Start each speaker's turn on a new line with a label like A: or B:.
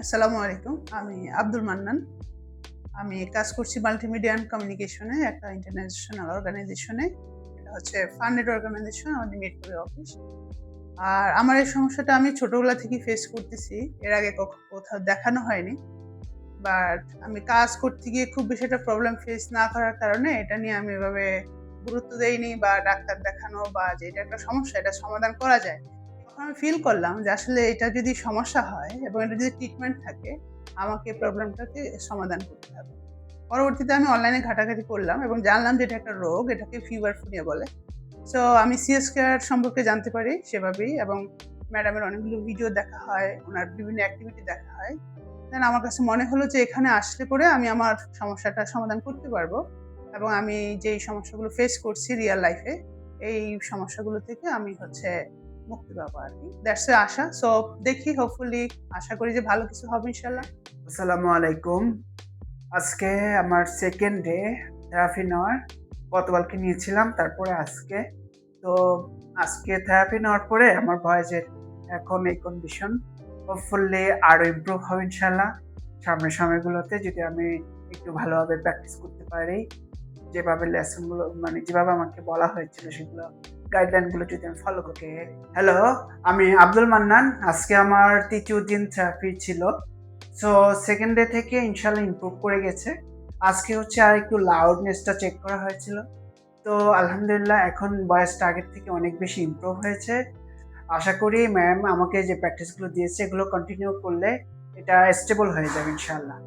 A: আসসালামু আলাইকুম। আমি আব্দুল মান্নান। আমি কাজ করছি মাল্টিমিডিয়া অ্যান্ড কমিউনিকেশনে একটা ইন্টারন্যাশনাল অর্গানাইজেশনে। এটা হচ্ছে ফান্ডেড অর্গানাইজেশন, আমাদের মিরপুরে অফিস। আর আমার এই সমস্যাটা আমি ছোটবেলা থেকেই ফেস করতেছি। এর আগে কোথাও দেখানো হয়নি। বাট আমি কাজ করতে গিয়ে খুব বেশি একটা প্রবলেম ফেস না করার কারণে এটা নিয়ে আমি এভাবে গুরুত্ব দেইনি বা ডাক্তার দেখানো বা যে এটা একটা সমস্যা, এটা সমাধান করা যায়। তখন আমি ফিল করলাম যে আসলে এটা যদি সমস্যা হয় এবং এটা যদি ট্রিটমেন্ট থাকে, আমাকে প্রবলেমটাকে সমাধান করতে হবে। পরবর্তীতে আমি অনলাইনে ঘাটাঘাটি করলাম এবং জানলাম যে এটা একটা রোগ, এটাকে ফিভারফুনিয়া বলে। সো আমি সিএস কেয়ার সম্পর্কে জানতে পারি সেভাবেই, এবং ম্যাডামের অনেকগুলো ভিডিও দেখা হয়, উনার বিভিন্ন অ্যাক্টিভিটি দেখা হয়। দেন আমার কাছে মনে হলো যে এখানে আসলে পরে আমি আমার সমস্যাটার সমাধান করতে পারবো, এবং আমি যেই সমস্যাগুলো ফেস করছি রিয়াল লাইফে, এই সমস্যাগুলো থেকে আমি মুক্তি পাবো আরকি। That's a Asha. সো দেখি, হোপফুলি আশা করি যে ভালো কিছু হবে ইনশাআল্লাহ।
B: আসসালামু আলাইকুম। আজকে আমার সেকেন্ড ডে থেরাপি নেওয়ার। গতকালকে নিয়েছিলাম, তারপরে আজকে। তো আজকে থেরাপি নেওয়ার পরে আমার ভয়েসের এখন এই কন্ডিশন। হোপফুলি আরো ইমপ্রুভ হবে ইনশাআল্লাহ সামনের সময়গুলোতে, যদি আমি একটু ভালোভাবে প্র্যাকটিস করতে পারি। যেভাবে লেসনগুলো যেভাবে আমাকে বলা হয়েছিল সেগুলো গাইডলাইনগুলো যদি আমি ফলো করি। হ্যালো, আমি আব্দুল মান্নান। আজকে আমার ৩য় দিন থেরাপি ছিল। সো সেকেন্ড ডে থেকে ইনশাআল্লাহ ইমপ্রুভ করে গেছে। আজকে হচ্ছে আর একটু লাউডনেসটা চেক করা হয়েছিল। তো আলহামদুলিল্লাহ এখন ভয়েসটা আগের থেকে অনেক বেশি ইমপ্রুভ হয়েছে। আশা করি ম্যাম আমাকে যে প্র্যাকটিসগুলো দিয়েছে এগুলো কন্টিনিউ করলে এটা স্টেবল হয়ে যাবে ইনশাআল্লাহ।